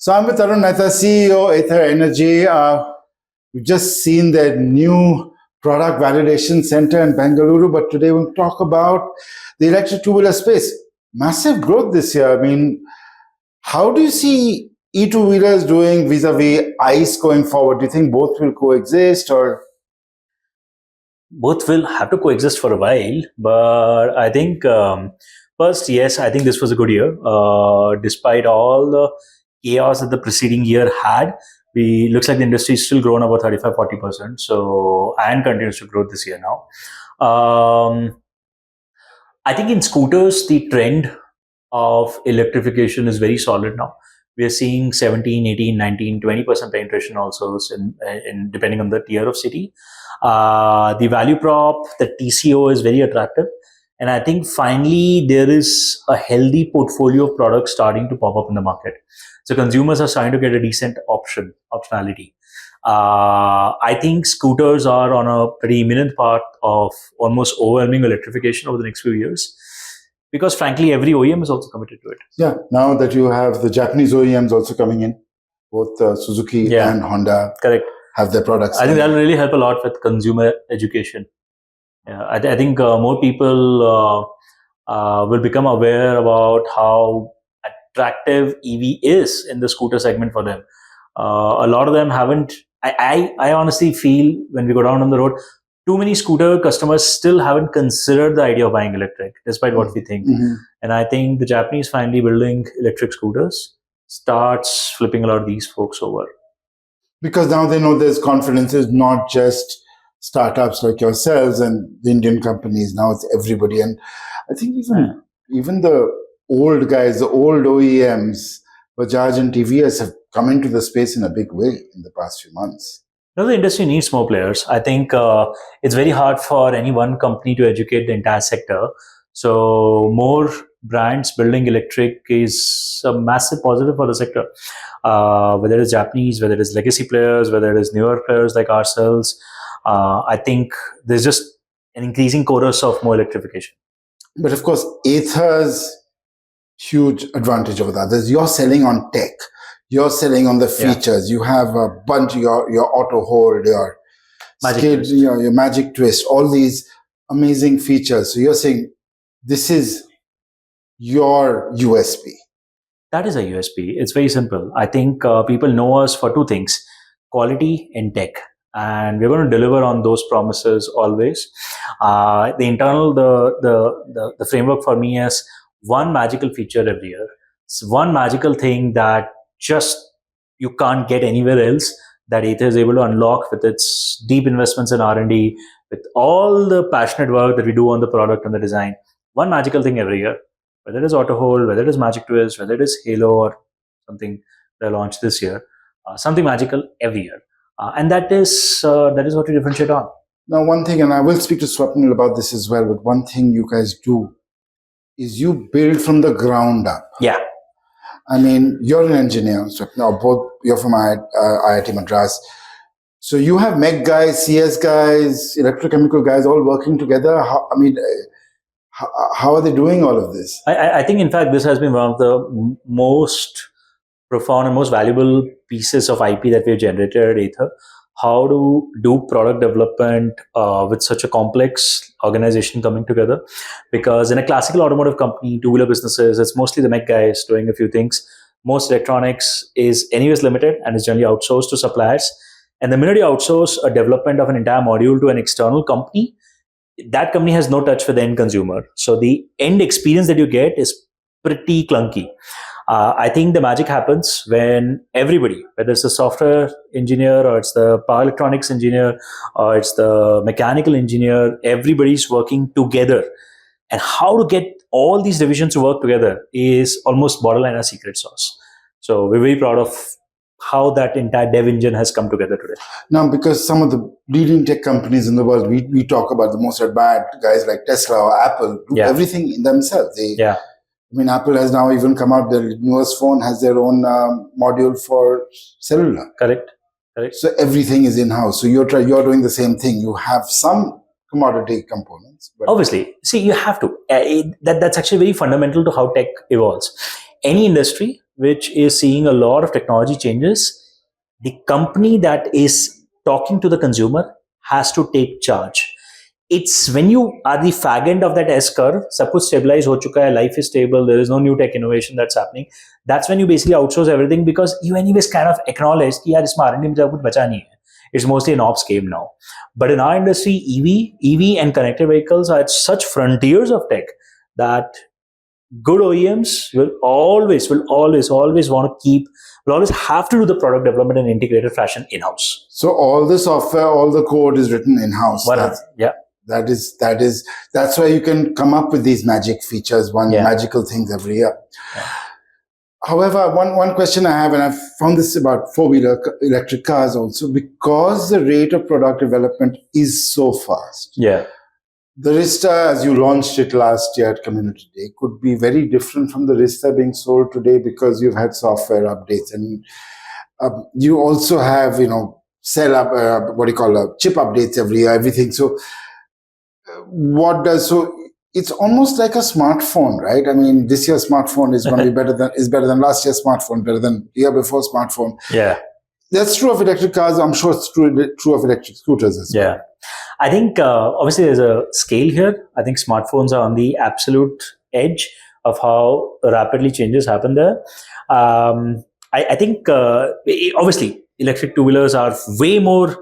So I'm with Tarun Mehta, CEO, Ather Energy. We've just seen their new product validation center in Bengaluru, but today we'll talk about the electric two-wheeler space. Massive growth this year. I mean, how do you see e-two-wheelers doing vis-a-vis ICE going forward? Do you think both will coexist or? Both will have to coexist for a while, but I think first, yes, I think this was a good year. Despite all the chaos that the preceding year had, looks like the industry is still grown about 35-40%. So and continues to grow this year now. I think in scooters, the trend of electrification is very solid now. We are seeing 17, 18, 19, 20% penetration also in depending on the tier of city. The value prop, the TCO is very attractive. And I think finally there is a healthy portfolio of products starting to pop up in the market. So consumers are starting to get a decent optionality. I think scooters are on a pretty imminent path of almost overwhelming electrification over the next few years. Because frankly, every OEM is also committed to it. Yeah, now that you have the Japanese OEMs also coming in, both Suzuki and Honda have their products. I think that will really help a lot with consumer education. Yeah, I think more people will become aware about how attractive EV is in the scooter segment for them. A lot of them haven't. I honestly feel when we go down on the road, too many scooter customers still haven't considered the idea of buying electric, despite what we think. And I think the Japanese finally building electric scooters starts flipping a lot of these folks over. Because now they know there's confidence. It's not just startups like yourselves and the Indian companies. Now it's everybody. And I think even the old guys, the old OEMs, Bajaj and TVS have come into the space in a big way in the past few months. No, the industry needs more players. I think it's very hard for any one company to educate the entire sector. So more brands building electric is a massive positive for the sector. Whether it's Japanese, whether it's legacy players, whether it is newer players like ourselves, I think there's just an increasing chorus of more electrification. But of course, Ather's huge advantage over the others. You're selling on tech. You're selling on the features. You have a bunch of your auto hold, your skid, your magic twist, all these amazing features. So you're saying this is your USP. That is a USP. It's very simple. I think people know us for two things: quality and tech. And we're going to deliver on those promises always. The framework for me is one magical feature every year. It's one magical thing that just you can't get anywhere else, that Ather is able to unlock with its deep investments in R&D, with all the passionate work that we do on the product and the design. One magical thing every year, whether it is auto hold, whether it is magic twist, whether it is halo or something they launched this year, something magical every year. And that is what we differentiate on. Now, one thing, and I will speak to Swapnil about this as well, but one thing you guys do is you build from the ground up. Yeah. I mean, you're an engineer, Swapnil, both you're from IIT Madras. So you have MEC guys, CS guys, electrochemical guys all working together. How are they doing all of this? I think, in fact, this has been one of the most profound and most valuable pieces of IP that we've generated at Ather. How to do product development with such a complex organization coming together. Because in a classical automotive company, two-wheeler businesses, it's mostly the MEC guys doing a few things. Most electronics is anyways limited and is generally outsourced to suppliers. And the minute you outsource a development of an entire module to an external company, that company has no touch with the end consumer. So the end experience that you get is pretty clunky. I think the magic happens when everybody, whether it's the software engineer or it's the power electronics engineer or it's the mechanical engineer, everybody's working together. And how to get all these divisions to work together is almost borderline a secret sauce. So we're very proud of how that entire dev engine has come together today. Now, because some of the leading tech companies in the world, we talk about the most advanced guys like Tesla or Apple, do everything in themselves. I mean, Apple has now even come out, their newest phone has their own module for cellular. Correct. So everything is in-house. So you're doing the same thing. You have some commodity components. But obviously, see, you have to. That's actually very fundamental to how tech evolves. Any industry, which is seeing a lot of technology changes, the company that is talking to the consumer has to take charge. It's when you are the fag end of that S curve, सब कुछ stabilize हो चुका है, life is stable, there is no new tech innovation that's happening. That's when you basically outsource everything because you anyways kind of acknowledge कि यार इसमें R&D में ज़्यादा कुछ बचा नहीं है. It's mostly an ops game now. But in our industry, EV and connected vehicles are at such frontiers of tech that good OEMs will always have to do the product development in integrated fashion in-house. So all the software, all the code is written in-house. That's why you can come up with these magic features, magical things every year. Yeah. However, one question I have, and I've found this about four-wheeler electric cars also, because the rate of product development is so fast. Yeah. The Rista, as you launched it last year at Community Day, could be very different from the Rista being sold today because you've had software updates, and you also have, chip updates every year, everything. So, it's almost like a smartphone, right? I mean, this year's smartphone is going to be better than last year's smartphone, better than the year before smartphone. Yeah, that's true of electric cars. I'm sure it's true of electric scooters as well. Yeah, I think obviously there's a scale here. I think smartphones are on the absolute edge of how rapidly changes happen there. I think obviously electric two-wheelers are way more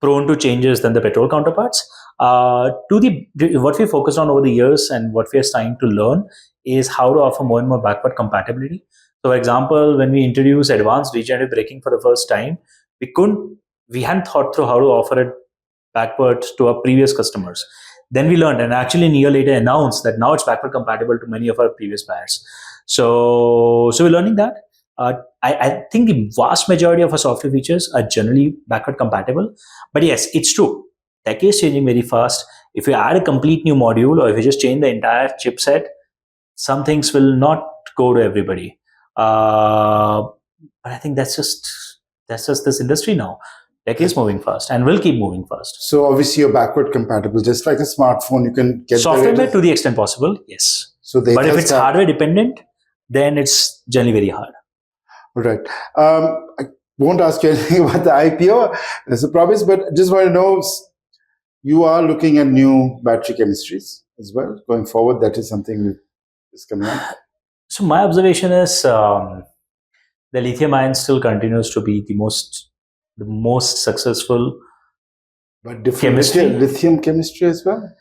prone to changes than the petrol counterparts. What we focused on over the years and what we are trying to learn is how to offer more and more backward compatibility. So, for example, when we introduced advanced regenerative braking for the first time, we hadn't thought through how to offer it backwards to our previous customers. Then we learned, and actually a year later announced that now it's backward compatible to many of our previous buyers. So we're learning that. I think the vast majority of our software features are generally backward compatible. But yes, it's true. Tech is changing very fast. If you add a complete new module or if you just change the entire chipset, some things will not go to everybody. But I think that's just this industry now. Tech is moving fast and will keep moving fast. So obviously you're backward compatible. Just like a smartphone, you can get software to the extent possible, yes. But if it's hardware dependent, then it's generally very hard. Right. I won't ask you anything about the IPO as a promise, but just want to know, you are looking at new battery chemistries as well going forward. That is something that is coming up. So my observation is the lithium ion still continues to be the most successful. But different lithium chemistry as well.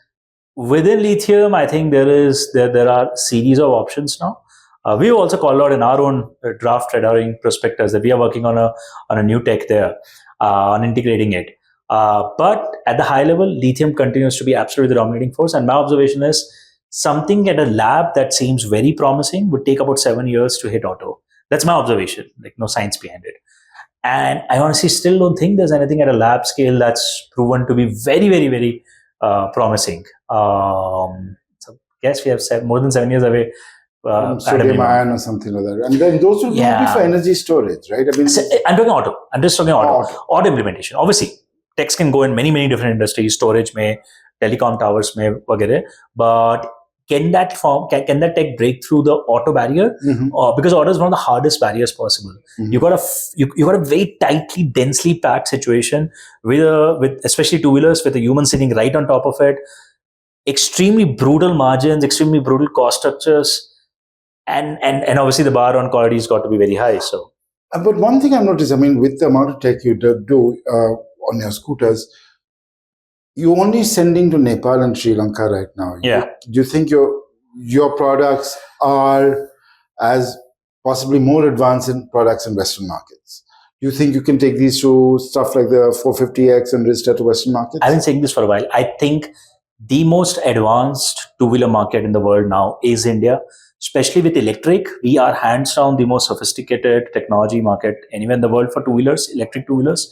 Within lithium, I think there are series of options now. We've also called out in our own draft red herring prospectus that we are working on a new tech there, on integrating it. But at the high level, lithium continues to be absolutely the dominating force. And my observation is something at a lab that seems very promising would take about 7 years to hit auto. That's my observation, like no science behind it. And I honestly still don't think there's anything at a lab scale that's proven to be very, very, very promising. So I guess we have more than 7 years away. Sodium ion or something like that. And then those will be for energy storage, right? I mean, I'm talking auto. I'm just talking auto implementation. Obviously, techs can go in many, many different industries, storage, telecom towers, वगैरह. But can that tech break through the auto barrier? Mm-hmm. Because auto is one of the hardest barriers possible. Mm-hmm. You got a very tightly, densely packed situation with especially two-wheelers with a human sitting right on top of it. Extremely brutal margins, extremely brutal cost structures. And obviously the bar on quality has got to be very high. So, but one thing I've noticed, I mean, with the amount of tech you do on your scooters, you're only sending to Nepal and Sri Lanka right now. Yeah. Do you think your products are as possibly more advanced in products in Western markets? Do you think you can take these to stuff like the 450X and Rizta to Western markets? I've been saying this for a while. I think the most advanced two-wheeler market in the world now is India. Especially with electric, we are hands down the most sophisticated technology market anywhere in the world for two-wheelers, electric two-wheelers.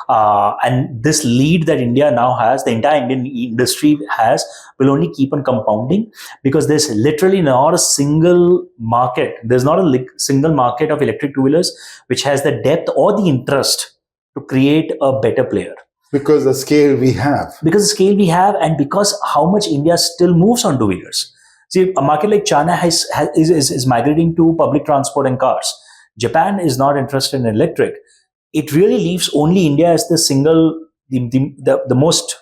And this lead that India now has, the entire Indian industry has, will only keep on compounding because there's literally not a single market. There's not a single market of electric two-wheelers which has the depth or the interest to create a better player. Because the scale we have. And because how much India still moves on two-wheelers. See, a market like China is migrating to public transport and cars. Japan is not interested in electric. It really leaves only India as the single, the most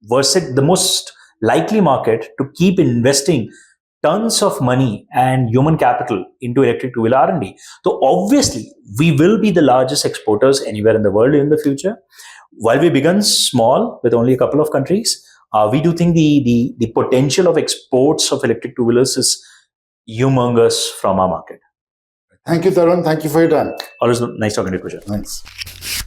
the most likely market to keep investing tons of money and human capital into electric two-wheeler R&D. So obviously, we will be the largest exporters anywhere in the world in the future. While we begun small with only a couple of countries, we do think the potential of exports of electric two-wheelers is humongous from our market. Thank you, Tarun. Thank you for your time. Always nice talking to you, Kushan. Thanks.